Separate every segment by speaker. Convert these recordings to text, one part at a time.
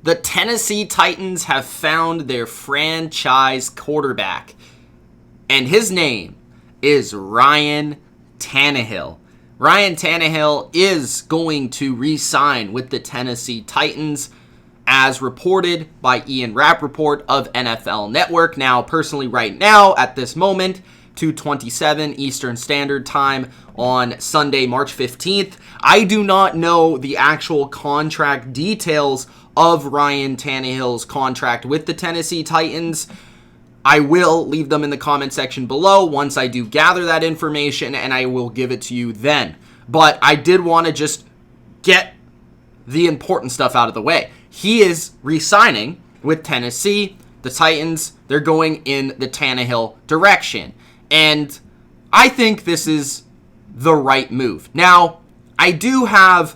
Speaker 1: The Tennessee Titans have found their franchise quarterback, and his name is Ryan Tannehill. Ryan Tannehill is going to re-sign with the Tennessee Titans, as reported by Ian Rappaport of NFL Network. Now, personally, right now, at this moment, 2:27 Eastern Standard Time on Sunday, March 15th, I do not know the actual contract details of Ryan Tannehill's contract with the Tennessee Titans. I will leave them in the comment section below once I do gather that information, and I will give it to you then. But I did want to just get the important stuff out of the way. He is re-signing with Tennessee. The Titans, they're going in the Tannehill direction. And I think this is the right move. Now, I do have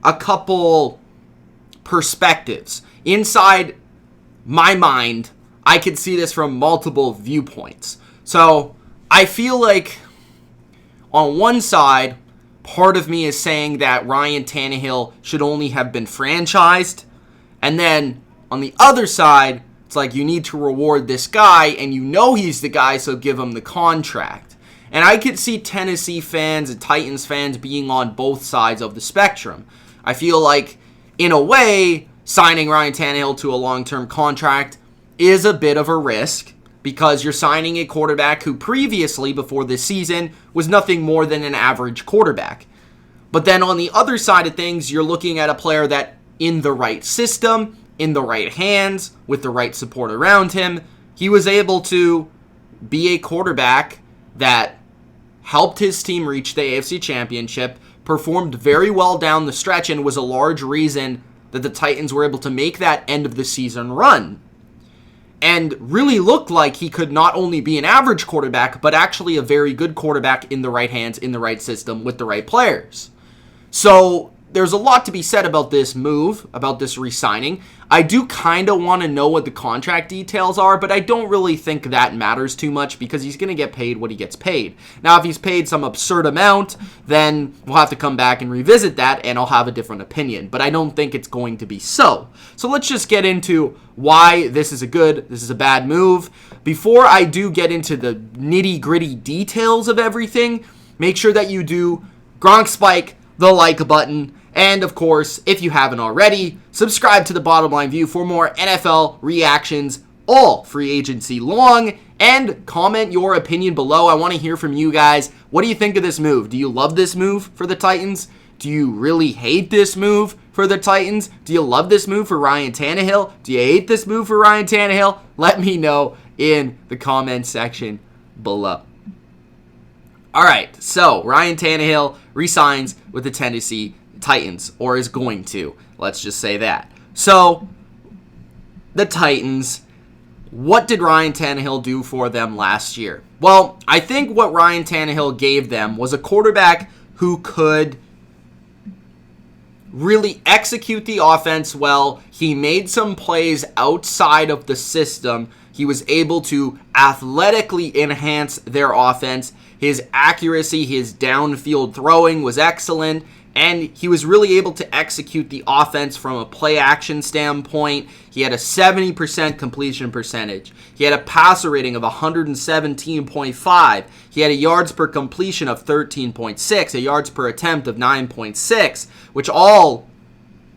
Speaker 1: a couple perspectives. Inside my mind, I could see this from multiple viewpoints. So I feel like on one side, part of me is saying that Ryan Tannehill should only have been franchised. And then on the other side, it's like you need to reward this guy, and you know he's the guy, so give him the contract. And I could see Tennessee fans and Titans fans being on both sides of the spectrum. I feel like, in a way, signing Ryan Tannehill to a long-term contract is a bit of a risk, because you're signing a quarterback who previously, before this season, was nothing more than an average quarterback. But then on the other side of things, you're looking at a player that, in the right system, in the right hands, with the right support around him, he was able to be a quarterback that helped his team reach the AFC Championship, performed very well down the stretch, and was a large reason that the Titans were able to make that end of the season run. And really looked like he could not only be an average quarterback, but actually a very good quarterback in the right hands, in the right system, with the right players. So there's a lot to be said about this move, about this re-signing. I do kind of want to know what the contract details are, but I don't really think that matters too much, because he's going to get paid what he gets paid. Now, if he's paid some absurd amount, then we'll have to come back and revisit that, and I'll have a different opinion. But I don't think it's going to be so. So let's just get into why this is a bad move. Before I do get into the nitty-gritty details of everything, make sure that you do Gronk Spike the like button. And, of course, if you haven't already, subscribe to The Bottom Line View for more NFL reactions all free agency long. And comment your opinion below. I want to hear from you guys. What do you think of this move? Do you love this move for the Titans? Do you really hate this move for the Titans? Do you love this move for Ryan Tannehill? Do you hate this move for Ryan Tannehill? Let me know in the comment section below. All right, so Ryan Tannehill resigns with the Tennessee Titans, or is going to. Let's just say that. So, the Titans, what did Ryan Tannehill do for them last year? Well, I think what Ryan Tannehill gave them was a quarterback who could really execute the offense well. He made some plays outside of the system. He was able to athletically enhance their offense. His accuracy, his downfield throwing was excellent. And he was really able to execute the offense from a play-action standpoint. He had a 70% completion percentage. He had a passer rating of 117.5. He had a yards per completion of 13.6, a yards per attempt of 9.6, which all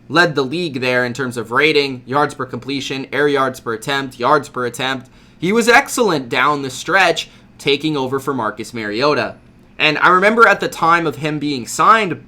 Speaker 1: led the league there in terms of rating, yards per completion, air yards per attempt, yards per attempt. He was excellent down the stretch, taking over for Marcus Mariota. And I remember at the time of him being signed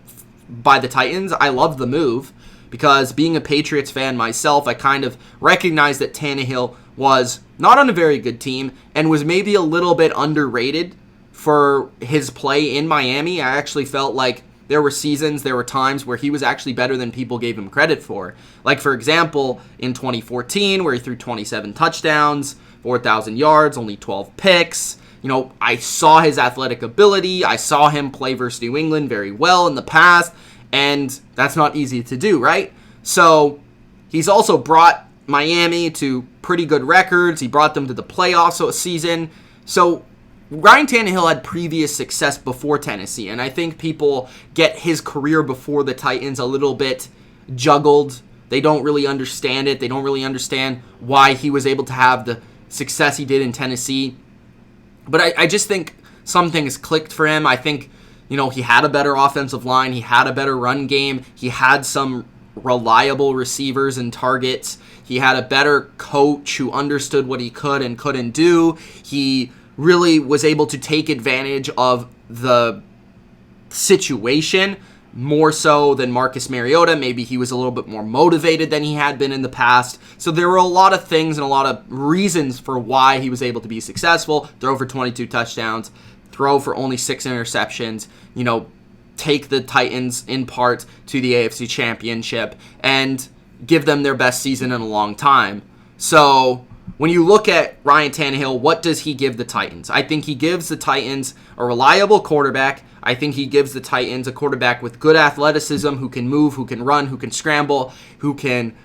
Speaker 1: by the Titans, I loved the move, because being a Patriots fan myself, I kind of recognized that Tannehill was not on a very good team and was maybe a little bit underrated for his play in Miami. I actually felt like there were times where he was actually better than people gave him credit for. Like, for example, in 2014, where he threw 27 touchdowns, 4,000 yards, only 12 picks. You know, I saw his athletic ability. I saw him play versus New England very well in the past, and that's not easy to do, right? So he's also brought Miami to pretty good records. He brought them to the playoffs a season. So Ryan Tannehill had previous success before Tennessee, and I think people get his career before the Titans a little bit juggled They don't really understand it. They don't really understand why he was able to have the success he did in Tennessee. But I just think something has clicked for him. I think, he had a better offensive line. He had a better run game. He had some reliable receivers and targets. He had a better coach who understood what he could and couldn't do. He really was able to take advantage of the situation more so than Marcus Mariota. Maybe he was a little bit more motivated than he had been in the past. So there were a lot of things and a lot of reasons for why he was able to be successful. Throw for 22 touchdowns, throw for only 6 interceptions, take the Titans in part to the AFC Championship and give them their best season in a long time. So when you look at Ryan Tannehill, what does he give the Titans? I think he gives the Titans a reliable quarterback. I think he gives the Titans a quarterback with good athleticism, who can move, who can run, who can scramble, who can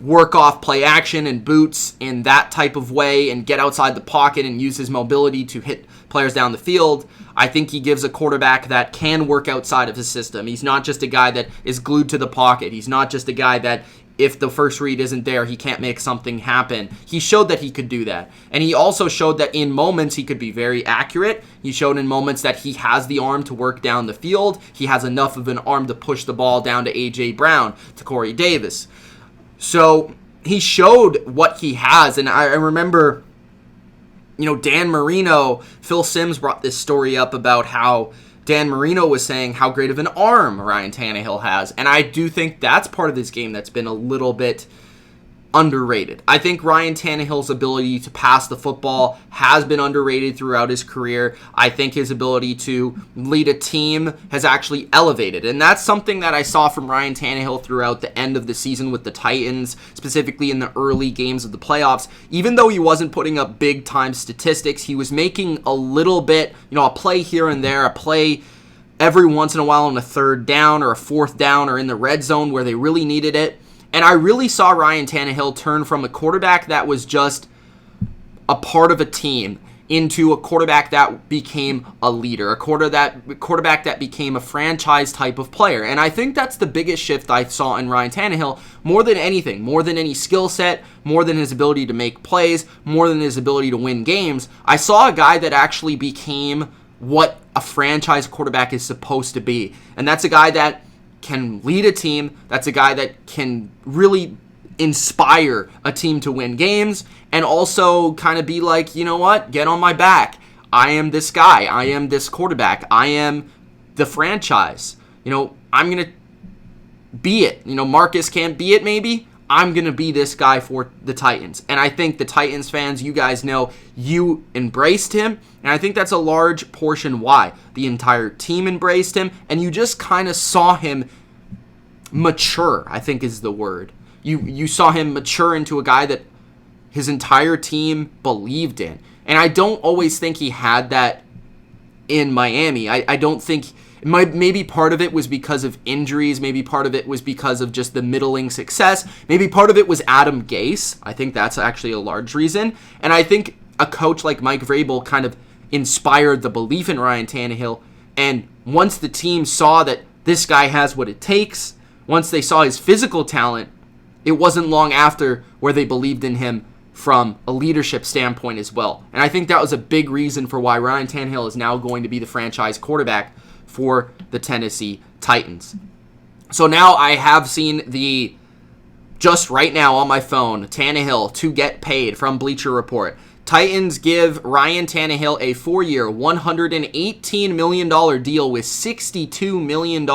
Speaker 1: work off play action and boots in that type of way and get outside the pocket and use his mobility to hit players down the field. I think he gives a quarterback that can work outside of his system. He's not just a guy that is glued to the pocket. He's not just a guy that if the first read isn't there, he can't make something happen. He showed that he could do that. And he also showed that in moments he could be very accurate. He showed in moments that he has the arm to work down the field. He has enough of an arm to push the ball down to A.J. Brown, to Corey Davis. So he showed what he has. And I remember, Dan Marino, Phil Simms brought this story up about how Dan Marino was saying how great of an arm Ryan Tannehill has. And I do think that's part of this game that's been a little bit underrated. I think Ryan Tannehill's ability to pass the football has been underrated throughout his career. I think his ability to lead a team has actually elevated. And that's something that I saw from Ryan Tannehill throughout the end of the season with the Titans, specifically in the early games of the playoffs. Even though he wasn't putting up big-time statistics, he was making a little bit, a play here and there, a play every once in a while on a third down or a fourth down or in the red zone where they really needed it. And I really saw Ryan Tannehill turn from a quarterback that was just a part of a team into a quarterback that became a leader, a quarterback that became a franchise type of player. And I think that's the biggest shift I saw in Ryan Tannehill more than anything, more than any skill set, more than his ability to make plays, more than his ability to win games. I saw a guy that actually became what a franchise quarterback is supposed to be. And that's a guy that can lead a team. That's a guy that can really inspire a team to win games and also kind of be like, you know what, get on my back. I am this guy. I am this quarterback. I am the franchise. I'm going to be it. Marcus can't be it maybe. I'm going to be this guy for the Titans. And I think the Titans fans, you guys know, you embraced him. And I think that's a large portion why. The entire team embraced him. And you just kind of saw him mature, I think is the word. You saw him mature into a guy that his entire team believed in. And I don't always think he had that in Miami. I don't think... Maybe part of it was because of injuries. Maybe part of it was because of just the middling success. Maybe part of it was Adam Gase. I think that's actually a large reason. And I think a coach like Mike Vrabel kind of inspired the belief in Ryan Tannehill. And once the team saw that this guy has what it takes, once they saw his physical talent, it wasn't long after where they believed in him from a leadership standpoint as well. And I think that was a big reason for why Ryan Tannehill is now going to be the franchise quarterback for the Tennessee Titans. So now I have seen just right now on my phone, Tannehill to get paid from Bleacher Report. Titans give Ryan Tannehill a 4-year, $118 million deal with $62 million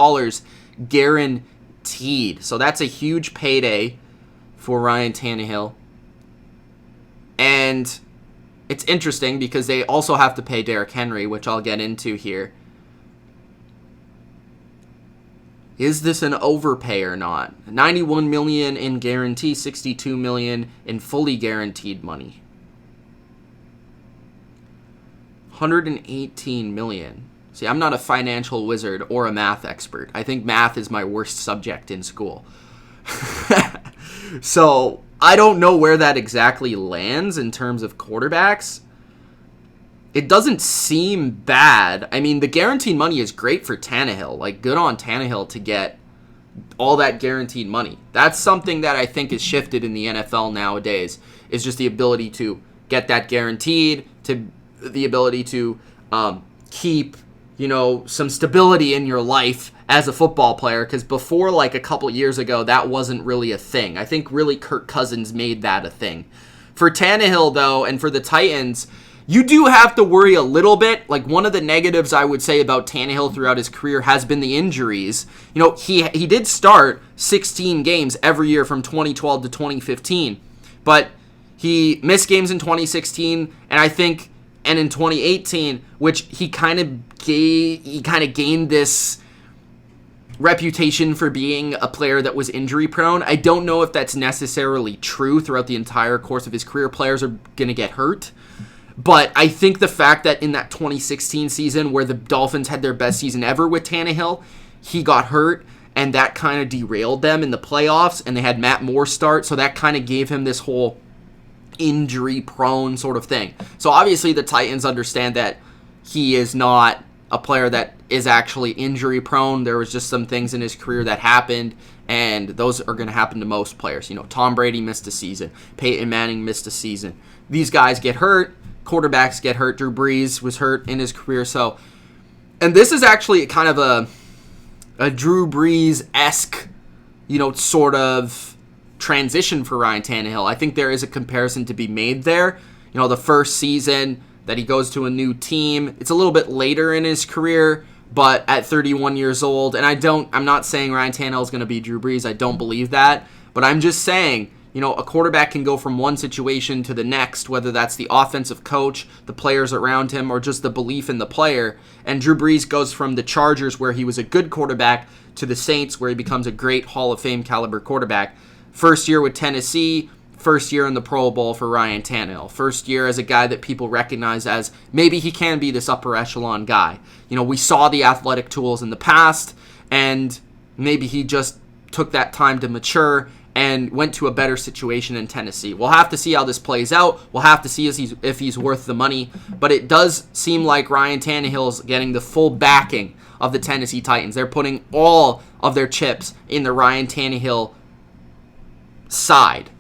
Speaker 1: guaranteed. So that's a huge payday for Ryan Tannehill. And it's interesting because they also have to pay Derrick Henry, which I'll get into here. Is this an overpay or not? $91 million in guarantee, $62 million in fully guaranteed money. $118 million. See, I'm not a financial wizard or a math expert. I think math is my worst subject in school. So I don't know where that exactly lands in terms of quarterbacks. It doesn't seem bad. I mean, the guaranteed money is great for Tannehill. Like, good on Tannehill to get all that guaranteed money. That's something that I think is shifted in the NFL nowadays, is just the ability to get that guaranteed, to the ability to keep, some stability in your life as a football player, because before, like a couple years ago, that wasn't really a thing. I think really Kirk Cousins made that a thing. For Tannehill, though, and for the Titans, you do have to worry a little bit. Like, one of the negatives I would say about Tannehill throughout his career has been the injuries. He did start 16 games every year from 2012 to 2015, but he missed games in 2016, and in 2018, which he kind of gained this reputation for being a player that was injury prone. I don't know if that's necessarily true throughout the entire course of his career. Players are going to get hurt. But I think the fact that in that 2016 season where the Dolphins had their best season ever with Tannehill, he got hurt, and that kind of derailed them in the playoffs, and they had Matt Moore start, so that kind of gave him this whole injury-prone sort of thing. So obviously the Titans understand that he is not a player that is actually injury-prone. There was just some things in his career that happened, and those are going to happen to most players. Tom Brady missed a season. Peyton Manning missed a season. These guys get hurt. Quarterbacks get hurt. Drew Brees was hurt in his career. And this is actually kind of a Drew Brees-esque, sort of transition for Ryan Tannehill. I think there is a comparison to be made there. The first season that he goes to a new team, it's a little bit later in his career, but at 31 years old, and I'm not saying Ryan Tannehill is going to be Drew Brees. I don't believe that, but I'm just saying, a quarterback can go from one situation to the next, whether that's the offensive coach, the players around him, or just the belief in the player. And Drew Brees goes from the Chargers, where he was a good quarterback, to the Saints, where he becomes a great Hall of Fame caliber quarterback. First year with Tennessee, first year in the Pro Bowl for Ryan Tannehill. First year as a guy that people recognize as maybe he can be this upper echelon guy. We saw the athletic tools in the past, and maybe he just took that time to mature and went to a better situation in Tennessee. We'll have to see how this plays out. We'll have to see if he's worth the money. But it does seem like Ryan Tannehill's getting the full backing of the Tennessee Titans. They're putting all of their chips in the Ryan Tannehill side.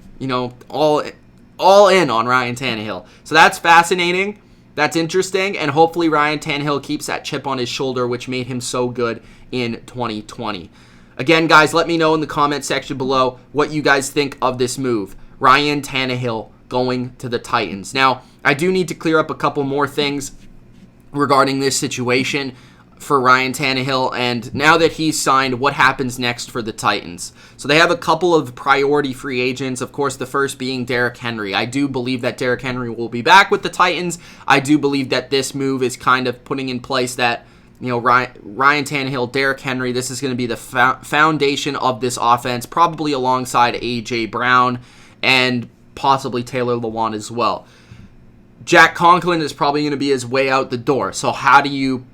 Speaker 1: All in on Ryan Tannehill. So that's fascinating. That's interesting. And hopefully Ryan Tannehill keeps that chip on his shoulder, which made him so good in 2020. Again, guys, let me know in the comment section below what you guys think of this move. Ryan Tannehill going to the Titans. Now, I do need to clear up a couple more things regarding this situation for Ryan Tannehill, and now that he's signed, what happens next for the Titans? So they have a couple of priority free agents, of course, the first being Derrick Henry. I do believe that Derrick Henry will be back with the Titans. I do believe that this move is kind of putting in place that, Ryan Tannehill, Derrick Henry, this is going to be the foundation of this offense, probably alongside A.J. Brown and possibly Taylor Lewan as well. Jack Conklin is probably going to be his way out the door. So how do you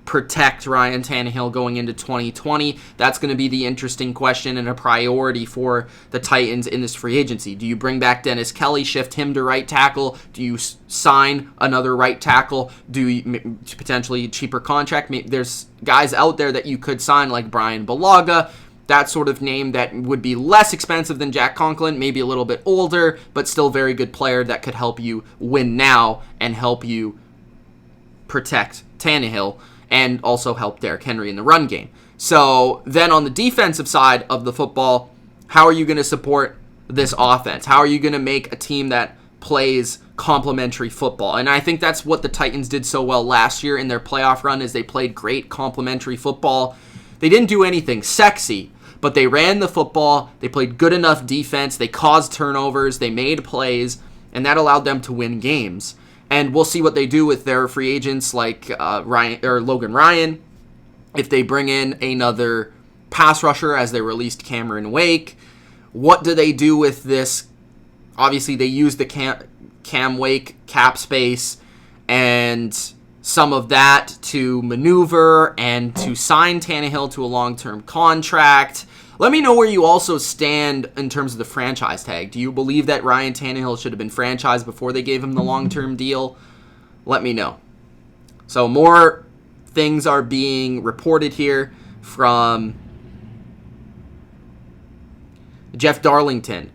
Speaker 1: protect Ryan Tannehill going into 2020? That's going to be the interesting question and a priority for the Titans in this free agency. Do you bring back Dennis Kelly, shift him to right tackle? Do you sign another right tackle? Do you potentially cheaper contract? There's guys out there that you could sign like Brian Bulaga, that sort of name that would be less expensive than Jack Conklin, maybe a little bit older, but still very good player that could help you win now and help you protect Tannehill and also help Derrick Henry in the run game. So then on the defensive side of the football, how are you going to support this offense? How are you going to make a team that plays complementary football? And I think that's what the Titans did so well last year in their playoff run, is they played great complementary football. They didn't do anything sexy, but they ran the football, they played good enough defense, they caused turnovers, they made plays, and that allowed them to win games. And we'll see what they do with their free agents like Logan Ryan, if they bring in another pass rusher as they released Cameron Wake. What do they do with this? Obviously, they use the Cam Wake cap space and some of that to maneuver and to sign Tannehill to a long-term contract. Let me know where you also stand in terms of the franchise tag. Do you believe that Ryan Tannehill should have been franchised before they gave him the long-term deal? Let me know. So more things are being reported here from Jeff Darlington.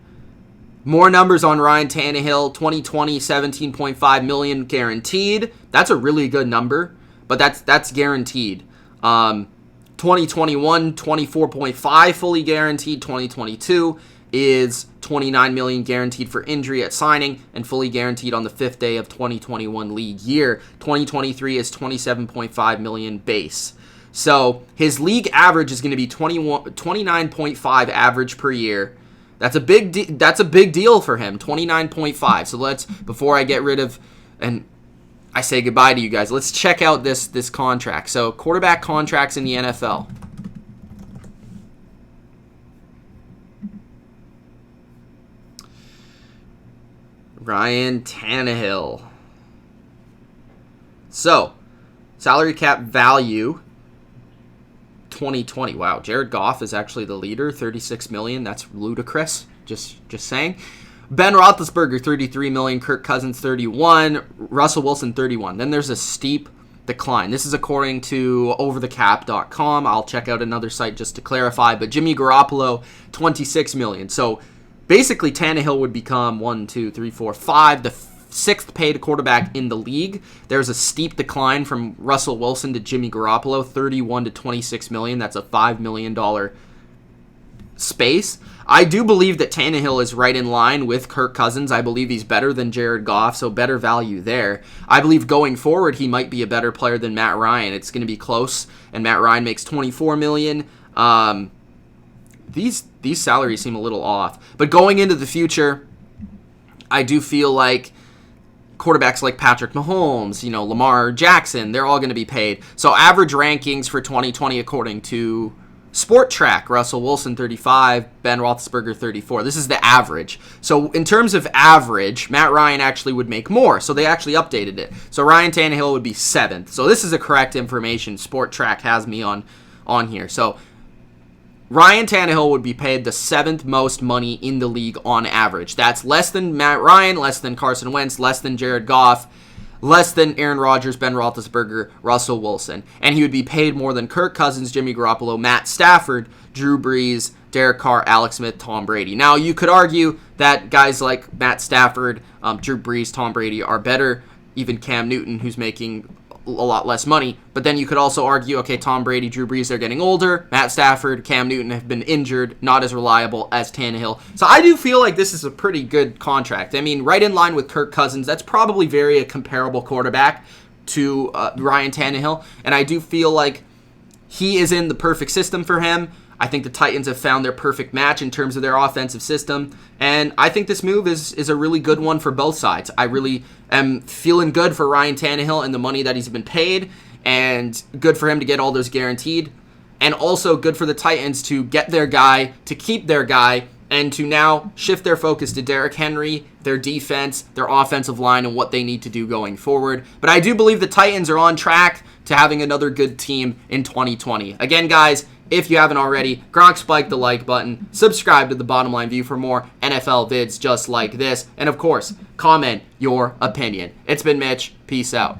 Speaker 1: More numbers on Ryan Tannehill. 2020, $17.5 million guaranteed. That's a really good number, but that's guaranteed. 2021, 24.5 fully guaranteed. 2022 is $29 million guaranteed for injury at signing and fully guaranteed on the 5th day of 2021 league year. 2023 is $27.5 million base. So his league average is going to be 29.5 average per year. That's a big deal for him. 29.5. So before I get rid of and I say goodbye to you guys, let's check out this contract. So quarterback contracts in the NFL. Ryan Tannehill. So, salary cap value 2020. Wow, Jared Goff is actually the leader, $36 million. That's ludicrous. Just saying. Ben Roethlisberger, $33 million. Kirk Cousins, $31 million. Russell Wilson, $31 million. Then there's a steep decline. This is according to overthecap.com. I'll check out another site just to clarify. But Jimmy Garoppolo, $26 million. So basically, Tannehill would become 5, the 6th paid quarterback in the league. There's a steep decline from Russell Wilson to Jimmy Garoppolo, $31 to $26 million. That's a $5 million space. I do believe that Tannehill is right in line with Kirk Cousins. I believe he's better than Jared Goff, so better value there. I believe going forward, he might be a better player than Matt Ryan. It's going to be close, and Matt Ryan makes $24 million. These salaries seem a little off. But going into the future, I do feel like quarterbacks like Patrick Mahomes, Lamar Jackson, they're all going to be paid. So average rankings for 2020 according to Sport Track, Russell Wilson 35, Ben Roethlisberger 34. This is the average. So in terms of average, Matt Ryan actually would make more. So they actually updated it. So Ryan Tannehill would be 7th. So this is the correct information. Sport Track has me on here. So Ryan Tannehill would be paid the 7th most money in the league on average. That's less than Matt Ryan, less than Carson Wentz, less than Jared Goff, less than Aaron Rodgers, Ben Roethlisberger, Russell Wilson. And he would be paid more than Kirk Cousins, Jimmy Garoppolo, Matt Stafford, Drew Brees, Derek Carr, Alex Smith, Tom Brady. Now, you could argue that guys like Matt Stafford, Drew Brees, Tom Brady are better, even Cam Newton, who's making a lot less money. But then you could also argue, okay, Tom Brady, Drew Brees, they're getting older. Matt Stafford, Cam Newton have been injured, not as reliable as Tannehill. So I do feel like this is a pretty good contract. I mean, right in line with Kirk Cousins. That's probably a comparable quarterback to Ryan Tannehill. And I do feel like he is in the perfect system for him. I think the Titans have found their perfect match in terms of their offensive system. And I think this move is a really good one for both sides. I really am feeling good for Ryan Tannehill and the money that he's been paid, and good for him to get all those guaranteed. And also good for the Titans to get their guy, to keep their guy, and to now shift their focus to Derrick Henry, their defense, their offensive line, and what they need to do going forward. But I do believe the Titans are on track to having another good team in 2020. Again, guys, if you haven't already, spike the like button, subscribe to The Bottom Line View for more NFL vids just like this, and of course, comment your opinion. It's been Mitch. Peace out.